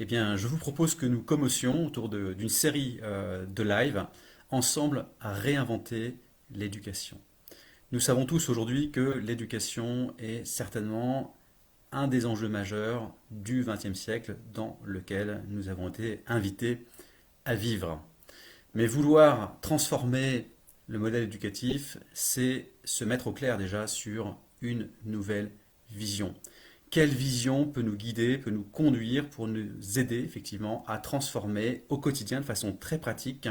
bien, je vous propose que nous commencions autour d'une série de live ensemble à réinventer l'éducation. Nous savons tous aujourd'hui que l'éducation est certainement un des enjeux majeurs du XXe siècle dans lequel nous avons été invités à vivre. Mais vouloir transformer le modèle éducatif, c'est se mettre au clair déjà sur une nouvelle vision. Quelle vision peut nous guider, peut nous conduire pour nous aider effectivement à transformer au quotidien de façon très pratique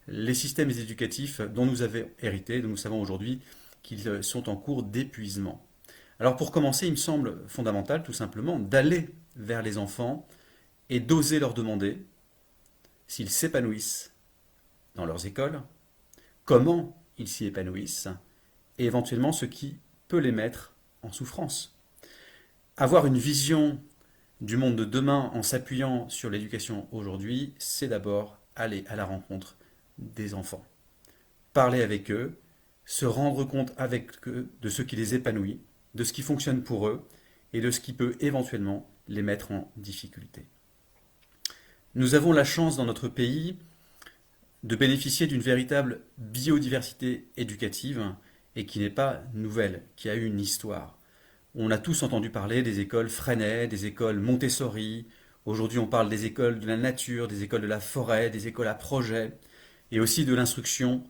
les systèmes éducatifs dont nous avons hérité, dont nous savons aujourd'hui qu'ils sont en cours d'épuisement. Alors pour commencer, il me semble fondamental tout simplement d'aller vers les enfants et d'oser leur demander s'ils s'épanouissent dans leurs écoles, comment ils s'y épanouissent et éventuellement ce qui peut les mettre en souffrance. Avoir une vision du monde de demain en s'appuyant sur l'éducation aujourd'hui, c'est d'abord aller à la rencontre des enfants. Parler avec eux, se rendre compte avec eux de ce qui les épanouit, de ce qui fonctionne pour eux et de ce qui peut éventuellement les mettre en difficulté. Nous avons la chance dans notre pays de bénéficier d'une véritable biodiversité éducative et qui n'est pas nouvelle, qui a eu une histoire. On a tous entendu parler des écoles Freinet, des écoles Montessori. Aujourd'hui, on parle des écoles de la nature, des écoles de la forêt, des écoles à projet et aussi de l'instruction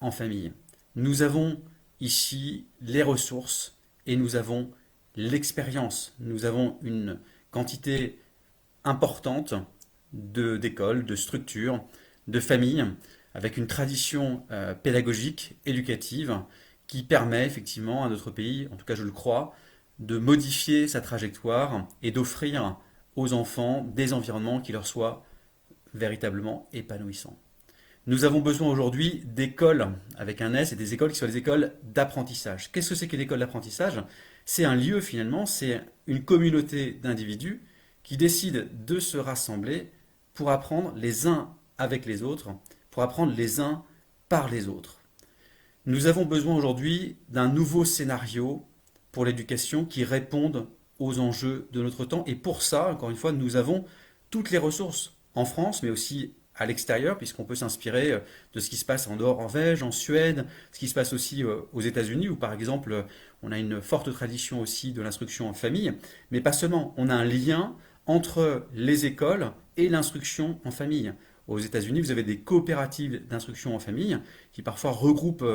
en famille. Nous avons ici les ressources et nous avons l'expérience. Nous avons une quantité importante d'écoles, de structures, de familles avec une tradition pédagogique, éducative qui permet effectivement à notre pays, en tout cas je le crois, de modifier sa trajectoire et d'offrir aux enfants des environnements qui leur soient véritablement épanouissants. Nous avons besoin aujourd'hui d'écoles avec un S et des écoles qui soient des écoles d'apprentissage. Qu'est-ce que c'est qu'une école d'apprentissage? C'est un lieu finalement, c'est une communauté d'individus qui décident de se rassembler pour apprendre les uns avec les autres, pour apprendre les uns par les autres. Nous avons besoin aujourd'hui d'un nouveau scénario pour l'éducation qui répondent aux enjeux de notre temps. Et pour ça, encore une fois, nous avons toutes les ressources en France, mais aussi à l'extérieur, puisqu'on peut s'inspirer de ce qui se passe en Norvège, en Suède, ce qui se passe aussi aux États-Unis, où par exemple, on a une forte tradition aussi de l'instruction en famille, mais pas seulement, on a un lien entre les écoles et l'instruction en famille. Aux États-Unis, vous avez des coopératives d'instruction en famille qui parfois regroupent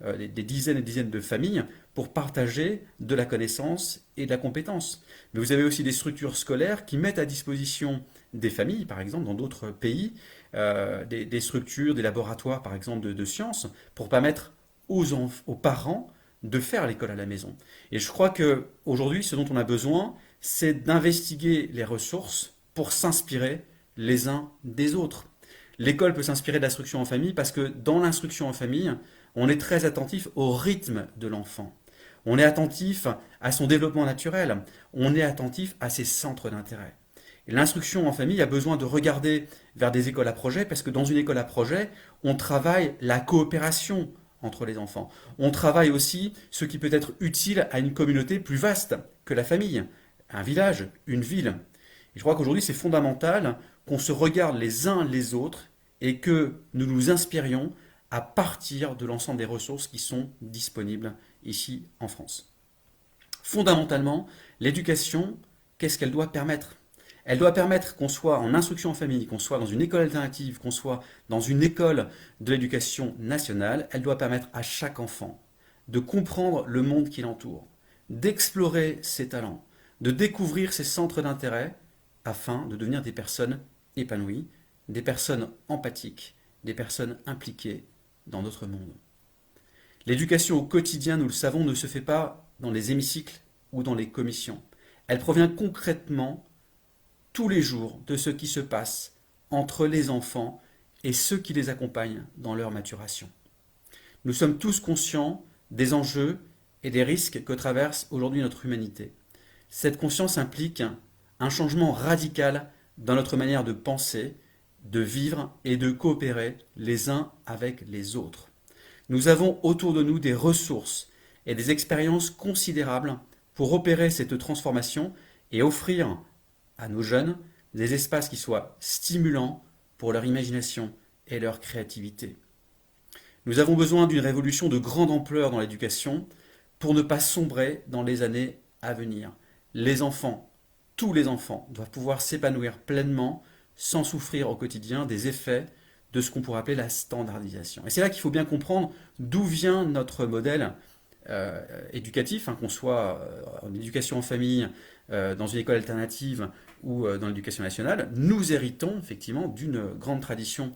des dizaines et dizaines de familles pour partager de la connaissance et de la compétence. Mais vous avez aussi des structures scolaires qui mettent à disposition des familles, par exemple, dans d'autres pays, des structures, des laboratoires, par exemple, de sciences, pour permettre aux parents de faire l'école à la maison. Et je crois qu'aujourd'hui, ce dont on a besoin, c'est d'investiguer les ressources pour s'inspirer les uns des autres. L'école peut s'inspirer de l'instruction en famille parce que dans l'instruction en famille, on est très attentif au rythme de l'enfant. On est attentif à son développement naturel. On est attentif à ses centres d'intérêt. Et l'instruction en famille a besoin de regarder vers des écoles à projet parce que dans une école à projet, on travaille la coopération entre les enfants. On travaille aussi ce qui peut être utile à une communauté plus vaste que la famille, un village, une ville. Et je crois qu'aujourd'hui, c'est fondamental qu'on se regarde les uns les autres et que nous nous inspirions à partir de l'ensemble des ressources qui sont disponibles ici en France. Fondamentalement, l'éducation, qu'est-ce qu'elle doit permettre? Elle doit permettre qu'on soit en instruction en famille, qu'on soit dans une école alternative, qu'on soit dans une école de l'éducation nationale. Elle doit permettre à chaque enfant de comprendre le monde qui l'entoure, d'explorer ses talents, de découvrir ses centres d'intérêt afin de devenir des personnes épanouies, des personnes empathiques, des personnes impliquées dans notre monde. L'éducation au quotidien, nous le savons, ne se fait pas dans les hémicycles ou dans les commissions. Elle provient concrètement tous les jours de ce qui se passe entre les enfants et ceux qui les accompagnent dans leur maturation. Nous sommes tous conscients des enjeux et des risques que traverse aujourd'hui notre humanité. Cette conscience implique un changement radical dans notre manière de penser, de vivre et de coopérer les uns avec les autres. Nous avons autour de nous des ressources et des expériences considérables pour opérer cette transformation et offrir à nos jeunes des espaces qui soient stimulants pour leur imagination et leur créativité. Nous avons besoin d'une révolution de grande ampleur dans l'éducation pour ne pas sombrer dans les années à venir. Les enfants, tous les enfants, doivent pouvoir s'épanouir pleinement sans souffrir au quotidien des effets de ce qu'on pourrait appeler la standardisation. Et c'est là qu'il faut bien comprendre d'où vient notre modèle éducatif, hein, qu'on soit en éducation en famille, dans une école alternative ou dans l'éducation nationale. Nous héritons effectivement d'une grande tradition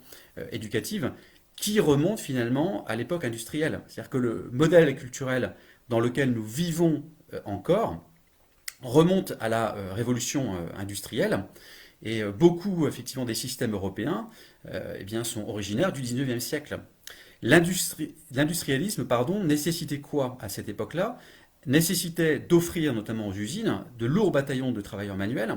éducative qui remonte finalement à l'époque industrielle. C'est-à-dire que le modèle culturel dans lequel nous vivons encore remonte à la révolution industrielle et beaucoup effectivement des systèmes européens eh bien, sont originaires du 19e siècle. L'industrialisme nécessitait quoi à cette époque-là? Nécessitait d'offrir notamment aux usines de lourds bataillons de travailleurs manuels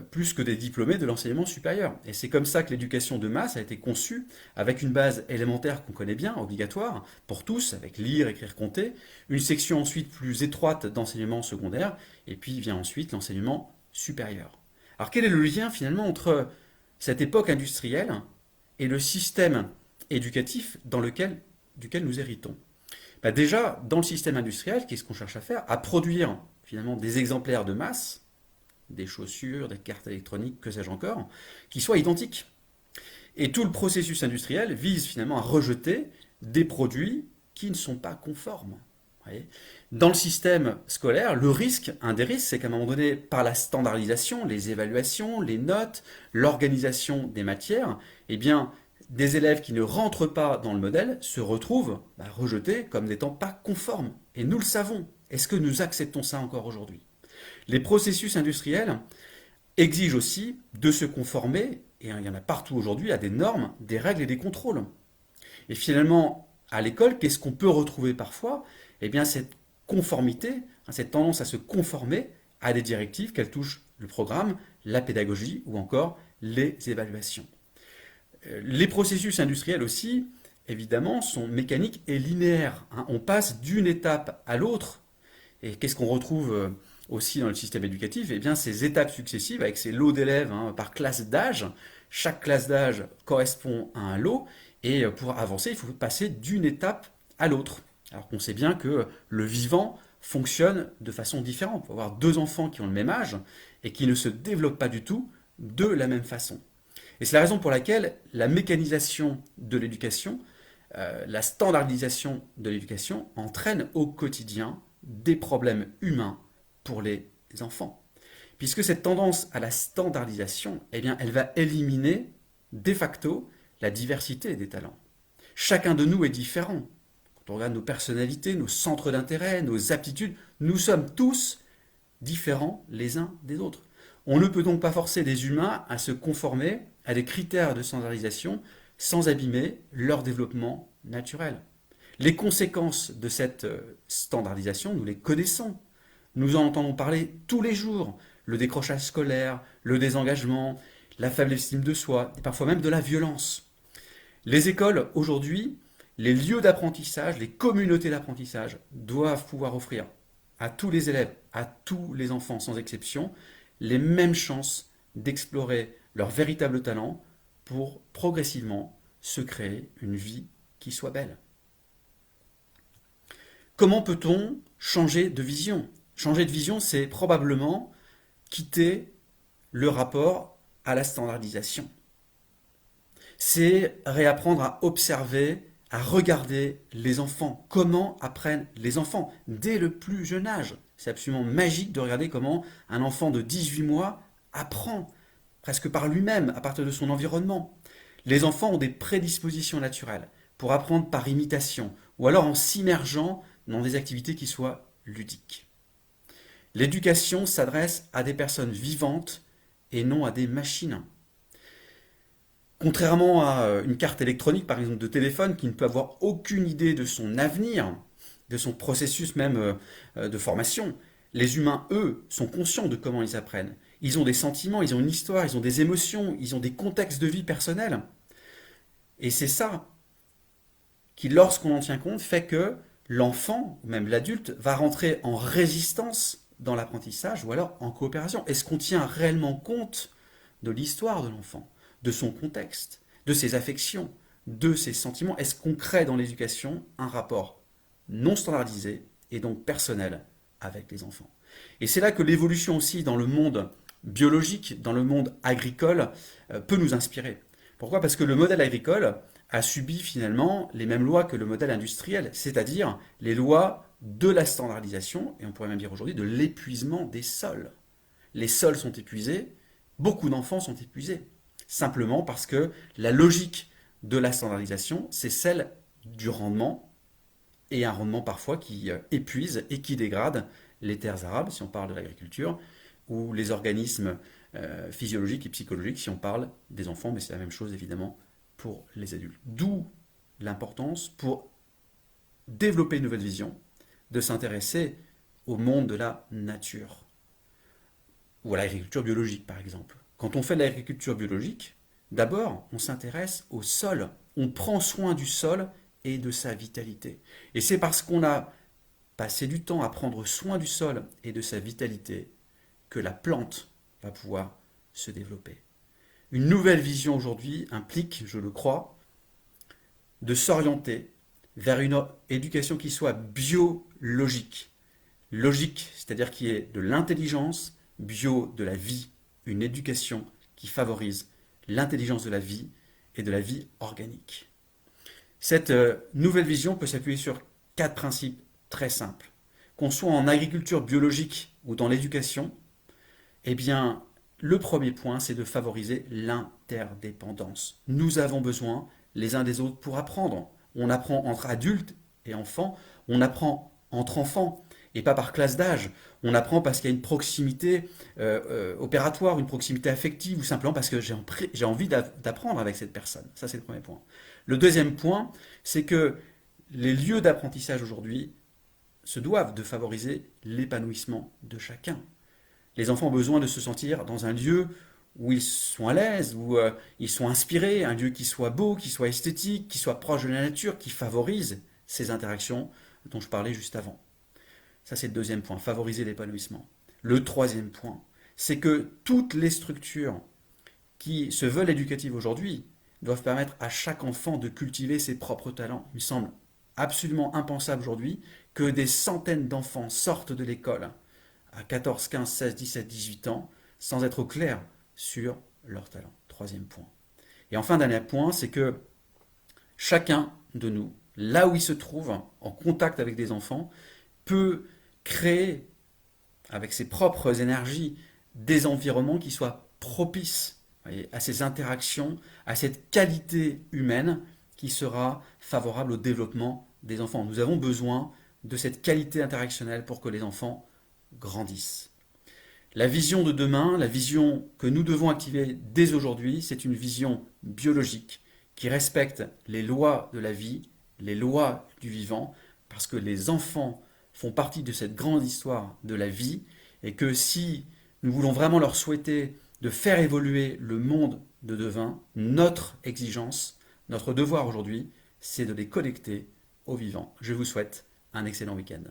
plus que des diplômés de l'enseignement supérieur. Et c'est comme ça que l'éducation de masse a été conçue, avec une base élémentaire qu'on connaît bien, obligatoire, pour tous, avec lire, écrire, compter, une section ensuite plus étroite d'enseignement secondaire, et puis vient ensuite l'enseignement supérieur. Alors quel est le lien finalement entre cette époque industrielle et le système éducatif duquel nous héritons? Bah déjà, dans le système industriel, qu'est-ce qu'on cherche à faire? À produire finalement des exemplaires de masse, des chaussures, des cartes électroniques, que sais-je encore, qui soient identiques. Et tout le processus industriel vise finalement à rejeter des produits qui ne sont pas conformes. Dans le système scolaire, le risque, un des risques, c'est qu'à un moment donné, par la standardisation, les évaluations, les notes, l'organisation des matières, eh bien, des élèves qui ne rentrent pas dans le modèle se retrouvent rejetés comme n'étant pas conformes. Et nous le savons. Est-ce que nous acceptons ça encore aujourd'hui? Les processus industriels exigent aussi de se conformer, et il y en a partout aujourd'hui, à des normes, des règles et des contrôles. Et finalement, à l'école, qu'est-ce qu'on peut retrouver parfois? Eh bien, cette conformité, cette tendance à se conformer à des directives, qu'elles touchent le programme, la pédagogie ou encore les évaluations. Les processus industriels aussi, évidemment, sont mécaniques et linéaires. On passe d'une étape à l'autre. Et qu'est-ce qu'on retrouve aussi dans le système éducatif? Eh bien, ces étapes successives avec ces lots d'élèves par classe d'âge. Chaque classe d'âge correspond à un lot. Et pour avancer, il faut passer d'une étape à l'autre. Alors qu'on sait bien que le vivant fonctionne de façon différente. On peut avoir deux enfants qui ont le même âge et qui ne se développent pas du tout de la même façon. Et c'est la raison pour laquelle la mécanisation de l'éducation, la standardisation de l'éducation entraîne au quotidien des problèmes humains pour les enfants. Puisque cette tendance à la standardisation, eh bien, elle va éliminer de facto la diversité des talents. Chacun de nous est différent. Quand on regarde nos personnalités, nos centres d'intérêt, nos aptitudes, nous sommes tous différents les uns des autres. On ne peut donc pas forcer les humains à se conformer à des critères de standardisation sans abîmer leur développement naturel. Les conséquences de cette standardisation, nous les connaissons. Nous en entendons parler tous les jours. Le décrochage scolaire, le désengagement, la faible estime de soi, et parfois même de la violence. Les écoles, aujourd'hui, les lieux d'apprentissage, les communautés d'apprentissage doivent pouvoir offrir à tous les élèves, à tous les enfants sans exception, les mêmes chances d'explorer leur véritable talent pour progressivement se créer une vie qui soit belle. Comment peut-on changer de vision? Changer de vision, c'est probablement quitter le rapport à la standardisation. C'est réapprendre à observer, à regarder les enfants. Comment apprennent les enfants dès le plus jeune âge? C'est absolument magique de regarder comment un enfant de 18 mois apprend presque par lui-même, à partir de son environnement. Les enfants ont des prédispositions naturelles pour apprendre par imitation, ou alors en s'immergeant dans des activités qui soient ludiques. L'éducation s'adresse à des personnes vivantes et non à des machines. Contrairement à une carte électronique, par exemple, de téléphone, qui ne peut avoir aucune idée de son avenir, de son processus même de formation, les humains, eux, sont conscients de comment ils apprennent. Ils ont des sentiments, ils ont une histoire, ils ont des émotions, ils ont des contextes de vie personnels. Et c'est ça qui, lorsqu'on en tient compte, fait que l'enfant, ou même l'adulte, va rentrer en résistance dans l'apprentissage ou alors en coopération? Est-ce qu'on tient réellement compte de l'histoire de l'enfant, de son contexte, de ses affections, de ses sentiments? Est-ce qu'on crée dans l'éducation un rapport non standardisé et donc personnel avec les enfants? Et c'est là que l'évolution aussi dans le monde biologique, dans le monde agricole, peut nous inspirer. Pourquoi? Parce que le modèle agricole a subi finalement les mêmes lois que le modèle industriel, c'est-à-dire les lois de la standardisation, et on pourrait même dire aujourd'hui de l'épuisement des sols. Les sols sont épuisés, beaucoup d'enfants sont épuisés, simplement parce que la logique de la standardisation, c'est celle du rendement, et un rendement parfois qui épuise et qui dégrade les terres arables, si on parle de l'agriculture, ou les organismes physiologiques et psychologiques, si on parle des enfants, mais c'est la même chose évidemment pour les adultes. D'où l'importance pour développer une nouvelle vision, de s'intéresser au monde de la nature, ou à l'agriculture biologique par exemple. Quand on fait de l'agriculture biologique, d'abord on s'intéresse au sol, on prend soin du sol et de sa vitalité. Et c'est parce qu'on a passé du temps à prendre soin du sol et de sa vitalité que la plante va pouvoir se développer. Une nouvelle vision aujourd'hui implique, je le crois, de s'orienter vers une éducation qui soit biologique. Logique, c'est-à-dire qui est de l'intelligence, bio de la vie, une éducation qui favorise l'intelligence de la vie et de la vie organique. Cette nouvelle vision peut s'appuyer sur 4 principes très simples. Qu'on soit en agriculture biologique ou dans l'éducation, eh bien, le premier point, c'est de favoriser l'interdépendance. Nous avons besoin les uns des autres pour apprendre. On apprend entre adultes et enfants, on apprend entre enfants et pas par classe d'âge. On apprend parce qu'il y a une proximité opératoire, une proximité affective ou simplement parce que j'ai envie d'apprendre avec cette personne. Ça, c'est le premier point. Le deuxième point, c'est que les lieux d'apprentissage aujourd'hui se doivent de favoriser l'épanouissement de chacun. Les enfants ont besoin de se sentir dans un lieu où ils sont à l'aise, où ils sont inspirés, un lieu qui soit beau, qui soit esthétique, qui soit proche de la nature, qui favorise ces interactions dont je parlais juste avant. Ça, c'est le deuxième point, favoriser l'épanouissement. Le troisième point, c'est que toutes les structures qui se veulent éducatives aujourd'hui doivent permettre à chaque enfant de cultiver ses propres talents. Il me semble absolument impensable aujourd'hui que des centaines d'enfants sortent de l'école à 14, 15, 16, 17, 18 ans sans être au clair sur leurs talents. Troisième point. Et enfin, dernier point, c'est que chacun de nous, là où il se trouve, en contact avec des enfants, peut créer avec ses propres énergies des environnements qui soient propices, voyez, à ces interactions, à cette qualité humaine qui sera favorable au développement des enfants. Nous avons besoin de cette qualité interactionnelle pour que les enfants grandissent. La vision de demain, la vision que nous devons activer dès aujourd'hui, c'est une vision biologique qui respecte les lois de la vie, les lois du vivant, parce que les enfants font partie de cette grande histoire de la vie et que si nous voulons vraiment leur souhaiter de faire évoluer le monde de demain, notre exigence, notre devoir aujourd'hui, c'est de les connecter au vivant. Je vous souhaite un excellent week-end.